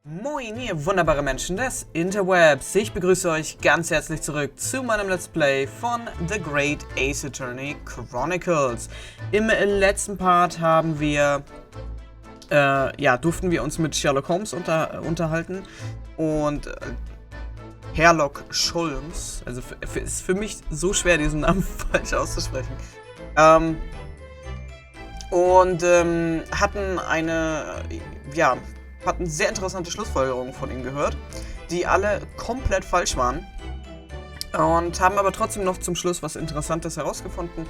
Moin, ihr wunderbare Menschen des Interwebs. Ich begrüße euch ganz herzlich zurück zu meinem Let's Play von The Great Ace Attorney Chronicles. Im letzten Part haben wir, durften wir uns mit Sherlock Holmes unterhalten und Sherlock Holmes, also ist für mich so schwer, diesen Namen falsch auszusprechen, hatten hatten sehr interessante Schlussfolgerungen von ihm gehört, die alle komplett falsch waren. Und haben aber trotzdem noch zum Schluss was Interessantes herausgefunden.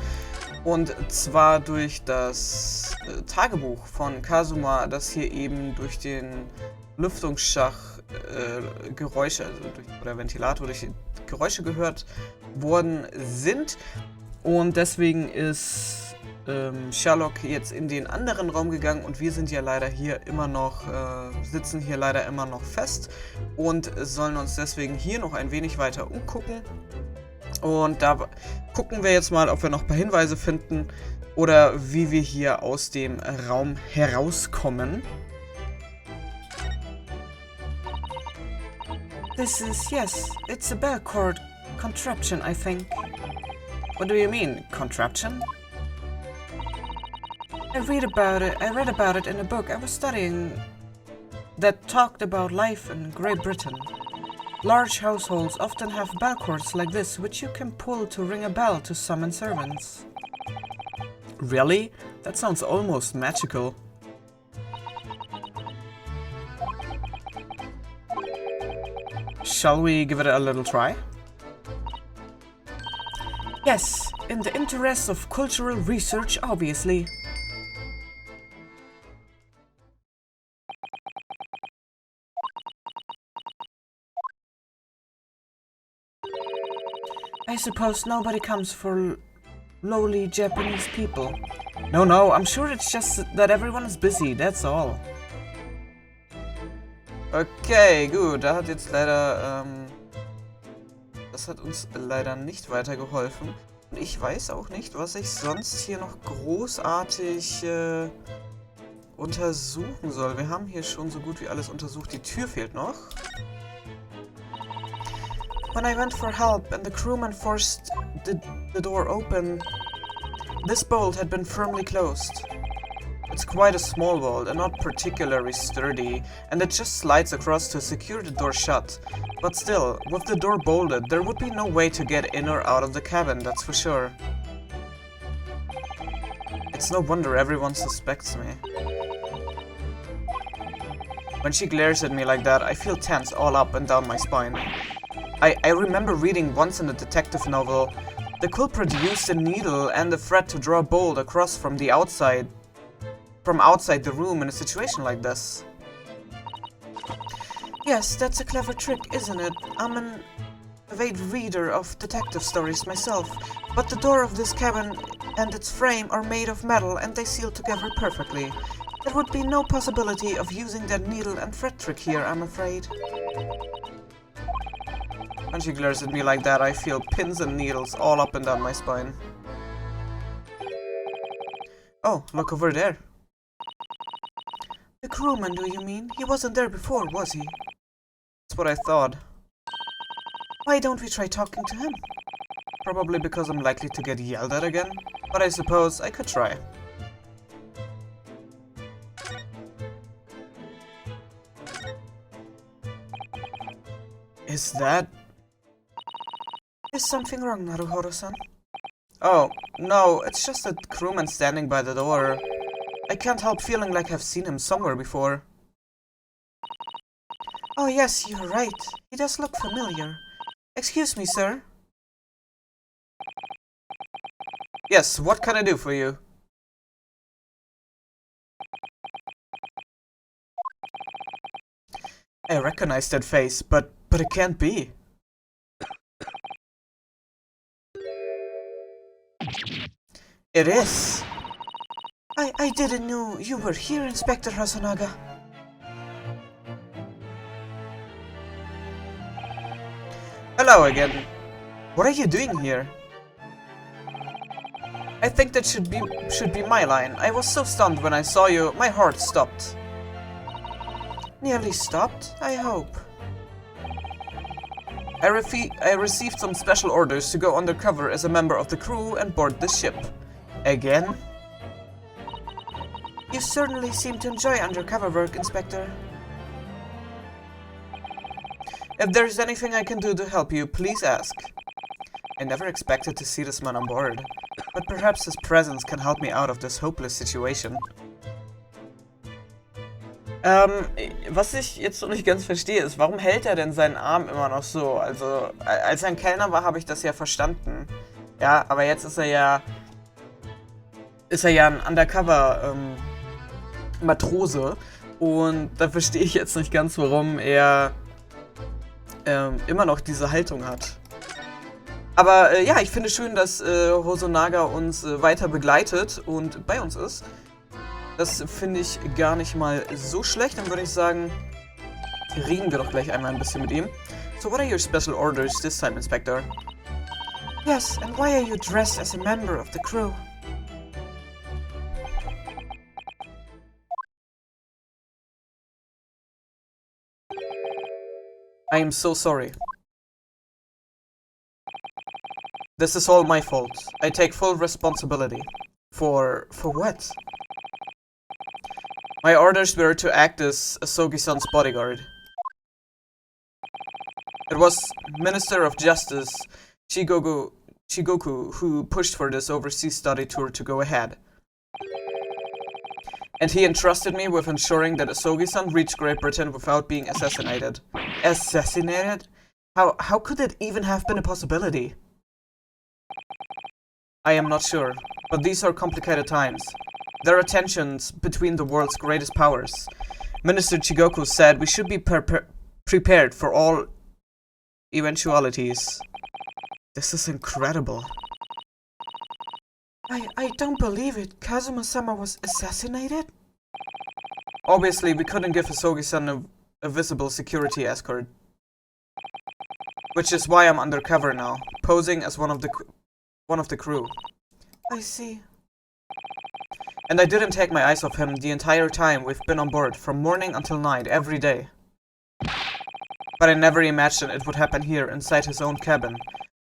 Und zwar durch das Tagebuch von Kazuma, das hier eben durch den Lüftungsschacht Geräusche, also oder Ventilator, durch Geräusche gehört worden sind. Und deswegen ist Sherlock jetzt in den anderen Raum gegangen und wir sind ja leider hier immer noch, sitzen hier leider immer noch fest und sollen uns deswegen hier noch ein wenig weiter umgucken. Und da gucken wir jetzt mal, ob wir noch ein paar Hinweise finden oder wie wir hier aus dem Raum herauskommen. It's a bell cord contraption, I think. What do you mean, contraption? I read about it in a book I was studying that talked about life in Great Britain. Large households often have bell cords like this, which you can pull to ring a bell to summon servants. Really? That sounds almost magical. Shall we give it a little try? Yes, in the interest of cultural research, obviously. I suppose nobody comes for lowly Japanese people. No, I'm sure it's just that everyone is busy, that's all. Okay, gut, das hat uns leider nicht weitergeholfen. Und ich weiß auch nicht, was ich sonst hier noch großartig untersuchen soll. Wir haben hier schon so gut wie alles untersucht. Die Tür fehlt noch. When I went for help and the crewman forced the door open, this bolt had been firmly closed. It's quite a small bolt and not particularly sturdy, and it just slides across to secure the door shut. But still, with the door bolted, there would be no way to get in or out of the cabin, that's for sure. It's no wonder everyone suspects me. When she glares at me like that, I feel tense all up and down my spine. I remember reading once in a detective novel, the culprit used a needle and a thread to draw a bolt across from outside the room in a situation like this. Yes, that's a clever trick, isn't it? I'm an avid reader of detective stories myself, but the door of this cabin and its frame are made of metal and they seal together perfectly. There would be no possibility of using that needle and thread trick here, I'm afraid. When she glares at me like that, I feel pins and needles all up and down my spine. Oh, look over there. The crewman, do you mean? He wasn't there before, was he? That's what I thought. Why don't we try talking to him? Probably because I'm likely to get yelled at again, but I suppose I could try. Is something wrong, Naruhodo-san? Oh, no, it's just a crewman standing by the door. I can't help feeling like I've seen him somewhere before. Oh yes, you're right. He does look familiar. Excuse me, sir. Yes, what can I do for you? I recognize that face, but it can't be. It is. I didn't know you were here, Inspector Hosonaga. Hello again. What are you doing here? I think that should be my line. I was so stunned when I saw you, my heart stopped. Nearly stopped, I hope. I received some special orders to go undercover as a member of the crew and board the ship. Again? You certainly seem to enjoy undercover work, Inspector. If there's anything I can do to help you, please ask. I never expected to see this man on board, but perhaps his presence can help me out of this hopeless situation. Was ich jetzt noch nicht ganz verstehe, ist, warum hält er denn seinen Arm immer noch so? Also, als er ein Kellner war, habe ich das ja verstanden. Ja, aber jetzt ist er ja ein Undercover Matrose und da verstehe ich jetzt nicht ganz, warum er immer noch diese Haltung hat. Aber ja, ich finde schön, dass Hosonaga uns weiter begleitet und bei uns ist. Das finde ich gar nicht mal so schlecht. Dann würde ich sagen, reden wir doch gleich einmal ein bisschen mit ihm. So, what are your special orders this time, Inspector? Yes, and why are you dressed as a member of the crew? I am so sorry. This is all my fault. I take full responsibility. For what? My orders were to act as Asogi-san's bodyguard. It was Minister of Justice Shigoku who pushed for this overseas study tour to go ahead. And he entrusted me with ensuring that Asogi-san reached Great Britain without being assassinated. Assassinated? How could it even have been a possibility? I am not sure, but these are complicated times. There are tensions between the world's greatest powers. Minister Shigoku said we should be prepared for all eventualities. This is incredible. I don't believe it. Kazuma-sama was assassinated? Obviously, we couldn't give Asogi-san a visible security escort. Which is why I'm undercover now, posing as one of the crew. I see. And I didn't take my eyes off him the entire time we've been on board, from morning until night, every day. But I never imagined it would happen here, inside his own cabin,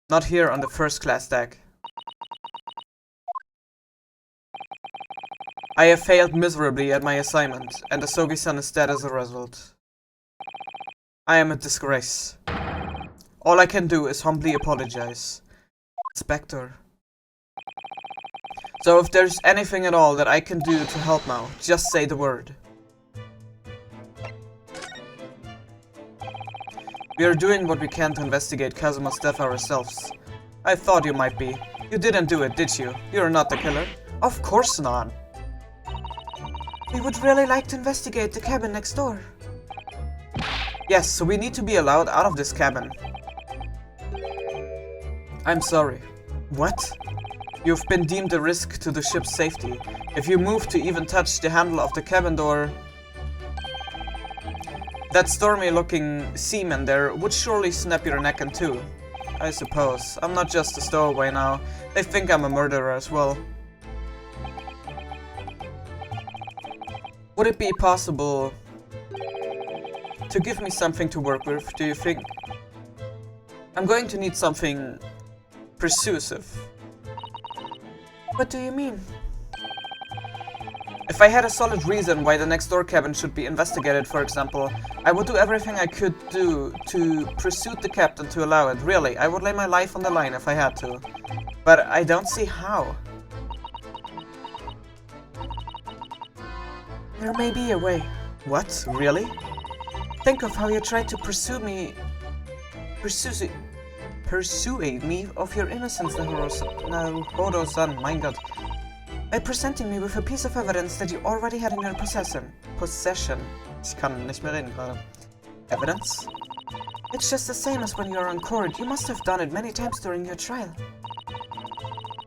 not here on the first-class deck. I have failed miserably at my assignment, and Asogi-san is dead as a result. I am a disgrace. All I can do is humbly apologize. Inspector. So if there's anything at all that I can do to help now, just say the word. We are doing what we can to investigate Kazuma's death ourselves. I thought you might be. You didn't do it, did you? You're not the killer. Of course not. We would really like to investigate the cabin next door. Yes, so we need to be allowed out of this cabin. I'm sorry. What? You've been deemed a risk to the ship's safety. If you move to even touch the handle of the cabin door, that stormy-looking seaman there would surely snap your neck in two. I suppose. I'm not just a stowaway now. They think I'm a murderer as well. Would it be possible to give me something to work with, do you think? I'm going to need something persuasive. What do you mean? If I had a solid reason why the next door cabin should be investigated, for example, I would do everything I could do to persuade the captain to allow it. Really, I would lay my life on the line if I had to. But I don't see how. There may be a way. What? Really? Think of how you tried to persuade me of your innocence, Naruhodo-san, mein Gott. By presenting me with a piece of evidence that you already had in your possession. Ich kann nicht mehr reden gerade. Evidence? It's just the same as when you're on court. You must have done it many times during your trial.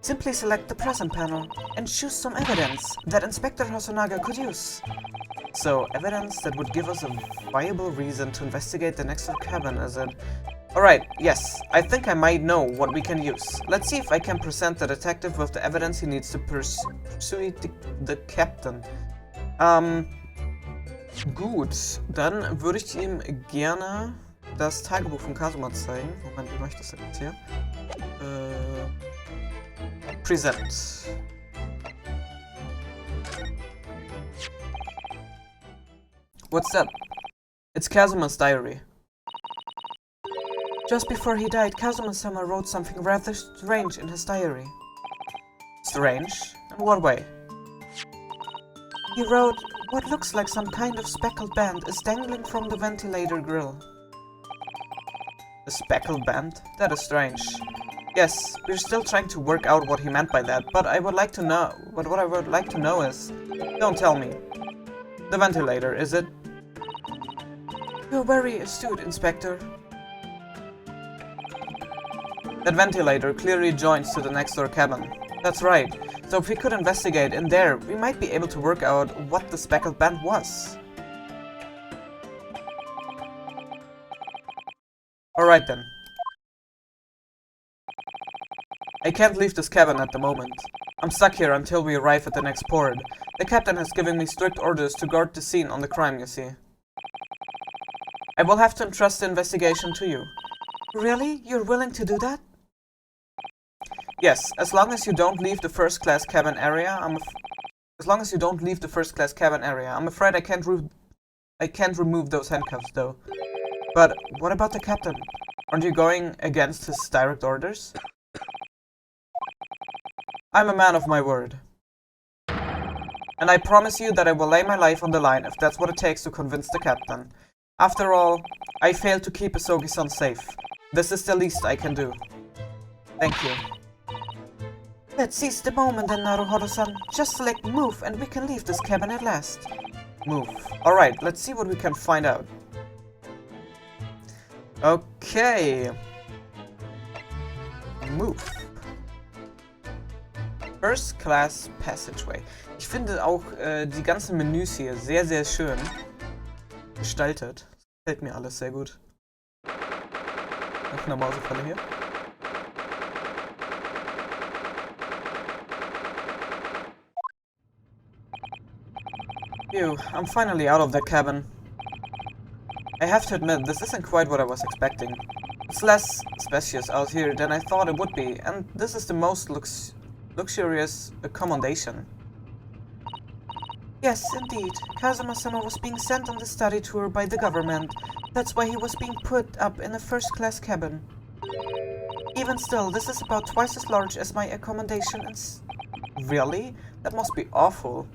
Simply select the present panel and choose some evidence that Inspector Hosonaga could use. So, evidence that would give us a viable reason to investigate the next door cabin, is it? Alright, yes, I think I might know what we can use. Let's see if I can present the detective with the evidence he needs to persuade the captain. Gut, dann würde ich ihm gerne das Tagebuch von Kazuma zeigen. Moment, wie mache ich das denn jetzt hier? Present. What's that? It's Kazuma's diary. Just before he died, Kazuma-sama wrote something rather strange in his diary. Strange? In what way? He wrote, what looks like some kind of speckled band is dangling from the ventilator grill. A speckled band? That is strange. Yes, we're still trying to work out what he meant by that, but what I would like to know is... Don't tell me. The ventilator, is it? You're very astute, Inspector. That ventilator clearly joins to the next door cabin. That's right. So if we could investigate in there, we might be able to work out what the speckled band was. Alright then. I can't leave this cabin at the moment. I'm stuck here until we arrive at the next port. The captain has given me strict orders to guard the scene on the crime, you see. I will have to entrust the investigation to you. Really? You're willing to do that? Yes, as long as you don't leave the first-class cabin area, I'm afraid I can't remove those handcuffs, though. But what about the captain? Aren't you going against his direct orders? I'm a man of my word. And I promise you that I will lay my life on the line if that's what it takes to convince the captain. After all, I failed to keep Asogi-san safe. This is the least I can do. Thank you. Let's seize the moment then, Naruhodo-san. Just select move and we can leave this cabin at last. Move. Alright, let's see what we can find out. Okay. Move. First Class Passageway. Ich finde auch die ganzen Menüs hier sehr, sehr schön gestaltet. Gefällt mir alles sehr gut. Noch eine Mausefalle hier. Phew, I'm finally out of the cabin. I have to admit, this isn't quite what I was expecting. It's less spacious out here than I thought it would be, and this is the most luxurious accommodation. Yes, indeed. Kazuma-sama was being sent on the study tour by the government. That's why he was being put up in a first-class cabin. Even still, this is about twice as large as my accommodation is... Really? That must be awful.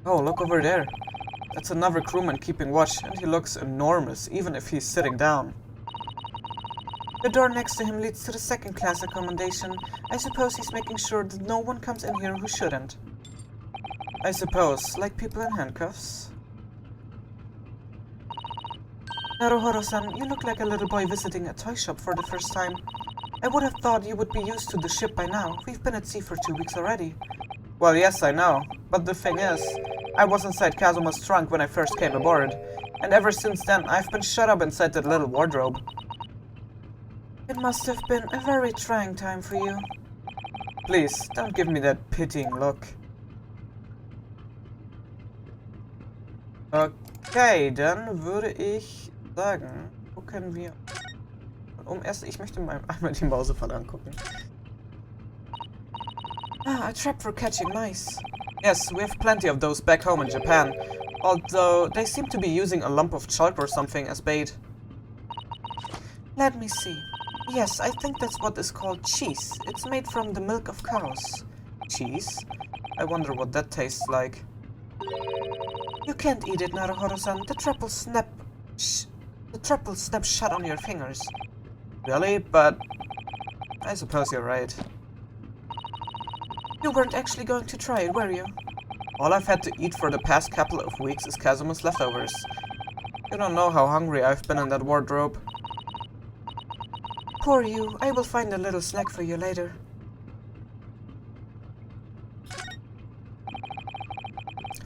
Oh, look over there. That's another crewman keeping watch, and he looks enormous, even if he's sitting down. The door next to him leads to the second-class accommodation. I suppose he's making sure that no one comes in here who shouldn't. I suppose, like people in handcuffs. Naruhodo-san, you look like a little boy visiting a toy shop for the first time. I would have thought you would be used to the ship by now. We've been at sea for 2 weeks already. Well, yes, I know. But the thing is, I was inside Kazuma's trunk when I first came aboard. And ever since then, I've been shut up inside that little wardrobe. It must have been a very trying time for you. Please, don't give me that pitying look. Okay, dann würde ich sagen, gucken wir... Ich möchte mal einmal die Mausefalle angucken. Ah, a trap for catching mice. Yes, we have plenty of those back home in Japan. Although, they seem to be using a lump of chalk or something as bait. Let me see. Yes, I think that's what is called cheese. It's made from the milk of cows. Cheese? I wonder what that tastes like. You can't eat it, Naruhodo-san. The trap will snap shut on your fingers. Really? But... I suppose you're right. You weren't actually going to try it, were you? All I've had to eat for the past couple of weeks is Kazuma's leftovers. You don't know how hungry I've been in that wardrobe. Poor you. I will find a little snack for you later.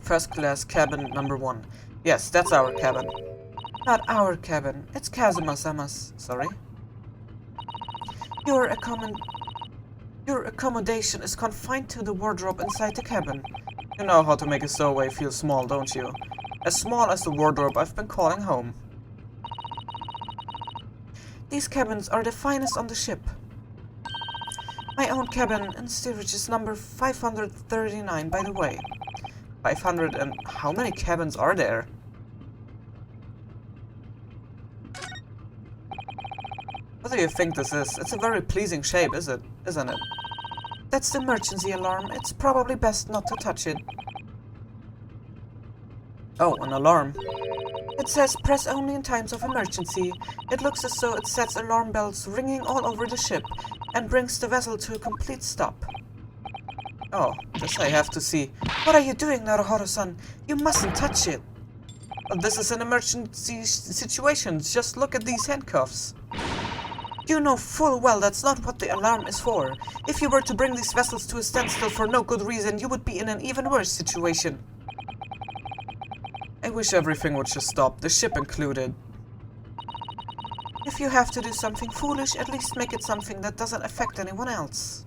First class cabin number 1. Yes, that's our cabin. Not our cabin. It's Kazuma-sama's. Sorry. Your accommodation is confined to the wardrobe inside the cabin. You know how to make a stowaway feel small, don't you? As small as the wardrobe I've been calling home. These cabins are the finest on the ship. My own cabin in steerage is number 539, by the way. 500 and how many cabins are there? What do you think this is? It's a very pleasing shape, isn't it? That's the emergency alarm. It's probably best not to touch it. Oh, an alarm. It says press only in times of emergency. It looks as though it sets alarm bells ringing all over the ship and brings the vessel to a complete stop. Oh, this I have to see. What are you doing, Naruhodo-san? You mustn't touch it. But this is an emergency situation. Just look at these handcuffs. You know full well that's not what the alarm is for. If you were to bring these vessels to a standstill for no good reason, you would be in an even worse situation. I wish everything would just stop, the ship included. If you have to do something foolish, at least make it something that doesn't affect anyone else.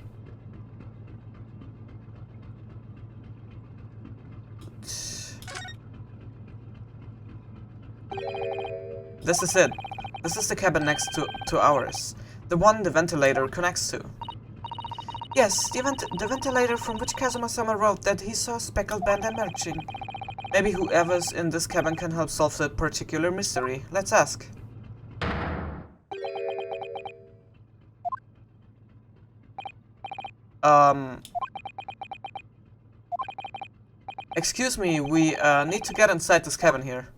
This is it. This is the cabin next to ours. The one the ventilator connects to. Yes, the ventilator from which Kazuma-sama wrote that he saw speckled band emerging. Maybe whoever's in this cabin can help solve that particular mystery. Let's ask. Excuse me, we need to get inside this cabin here.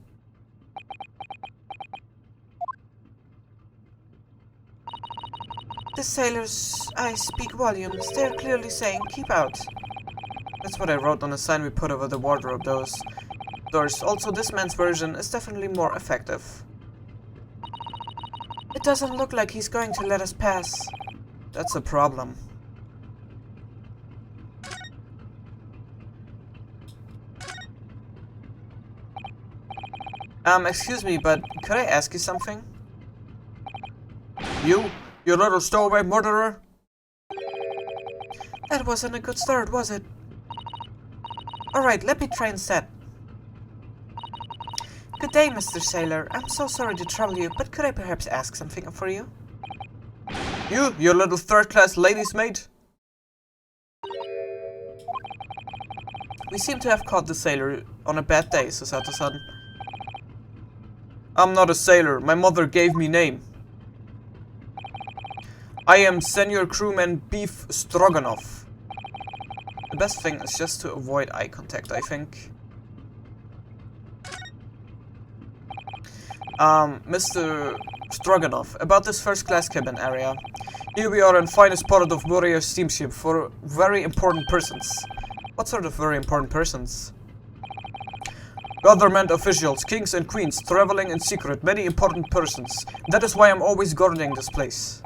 The sailors' eyes speak volumes. They're clearly saying, keep out. That's what I wrote on the sign we put over the wardrobe doors. Also, this man's version is definitely more effective. It doesn't look like he's going to let us pass. That's a problem. Excuse me, but could I ask you something? You little stowaway murderer? That wasn't a good start, was it? Alright, let me try instead. Good day, Mr. Sailor. I'm so sorry to trouble you, but could I perhaps ask something for you? You little third-class ladies' maid? We seem to have caught the sailor on a bad day, Susato-san. I'm not a sailor. My mother gave me name. I am Senior Crewman Beef Stroganoff. The best thing is just to avoid eye contact, I think. Mr. Stroganoff, about this first-class cabin area. Here we are in finest part of warrior steamship for very important persons. What sort of very important persons? Government officials, kings and queens, traveling in secret, many important persons. That is why I'm always guarding this place.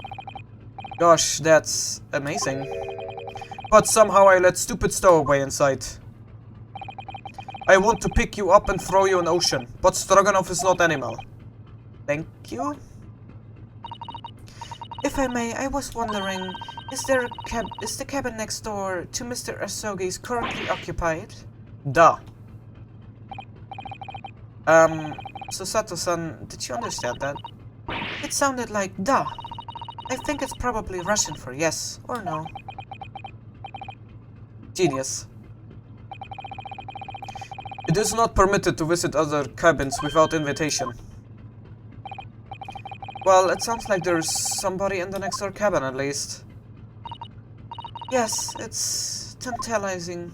Gosh, that's amazing. But somehow I let stupid stowaway inside. I want to pick you up and throw you in ocean, but Stroganoff is not animal. Thank you. If I may, I was wondering, is the cabin next door to Mr. Asogi's currently occupied? Duh. Susato-san, did you understand that? It sounded like duh. I think it's probably Russian for yes or no. Genius. It is not permitted to visit other cabins without invitation. Well, it sounds like there's somebody in the next door cabin at least. Yes, it's tantalizing.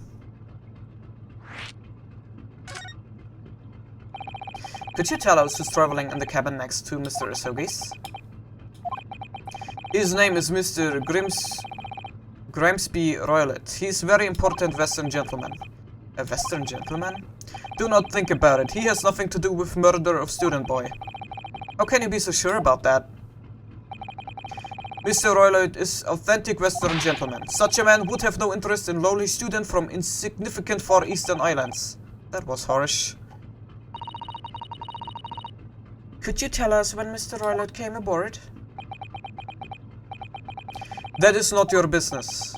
Could you tell us who's traveling in the cabin next to Mr. Asogi's? His name is Mr. Grimsby Roylet. He's a very important Western gentleman. A Western gentleman? Do not think about it. He has nothing to do with murder of student boy. How can you be so sure about that? Mr. Roylet is authentic Western gentleman. Such a man would have no interest in lowly student from insignificant Far Eastern islands. That was harsh. Could you tell us when Mr. Roylet came aboard? That is not your business.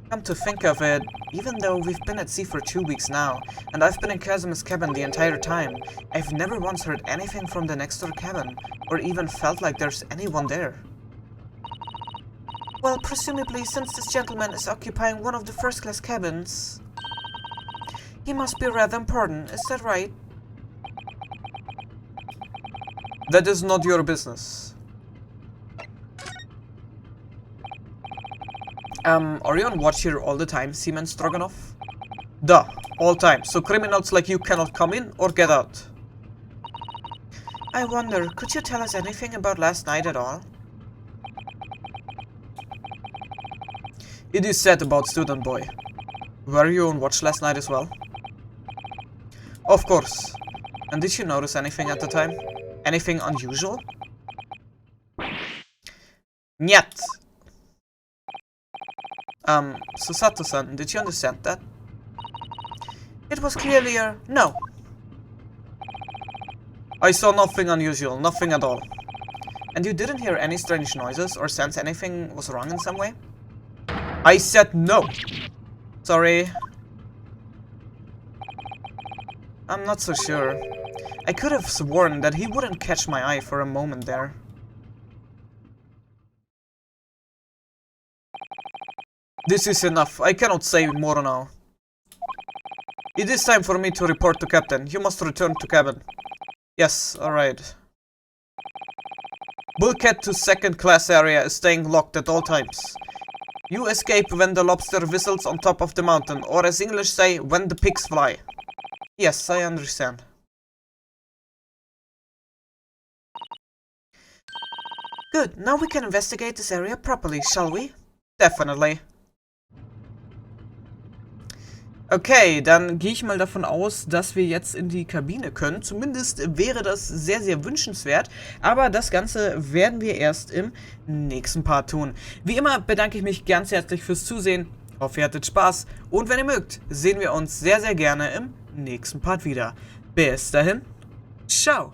Come to think of it, Even though we've been at sea for 2 weeks now, and I've been in Kazuma's cabin the entire time, I've never once heard anything from the next door cabin, or even felt like there's anyone there. Well, presumably, since this gentleman is occupying one of the first-class cabins, he must be rather important, is that right? That is not your business. Are you on watch here all the time, Seaman Stroganoff? Duh, all time. So criminals like you cannot come in or get out. I wonder, could you tell us anything about last night at all? It is said about Student Boy. Were you on watch last night as well? Of course. And did you notice anything at the time? Anything unusual? Nyet. Susato-san, did you understand that? It was clearly a no. I saw nothing unusual, nothing at all. And you didn't hear any strange noises or sense anything was wrong in some way? I said no. Sorry. I'm not so sure. I could have sworn that he wouldn't catch my eye for a moment there. This is enough. I cannot say more now. It is time for me to report to Captain. You must return to cabin. Yes, alright. Bulkhead to second class area is staying locked at all times. You escape when the lobster whistles on top of the mountain, or as English say, when the pigs fly. Yes, I understand. Good, now we can investigate this area properly, shall we? Definitely. Okay, dann gehe ich mal davon aus, dass wir jetzt in die Kabine können. Zumindest wäre das sehr, sehr wünschenswert. Aber das Ganze werden wir erst im nächsten Part tun. Wie immer bedanke ich mich ganz herzlich fürs Zusehen. Ich hoffe, ihr hattet Spaß. Und wenn ihr mögt, sehen wir uns sehr, sehr gerne im nächsten Part wieder. Bis dahin, ciao!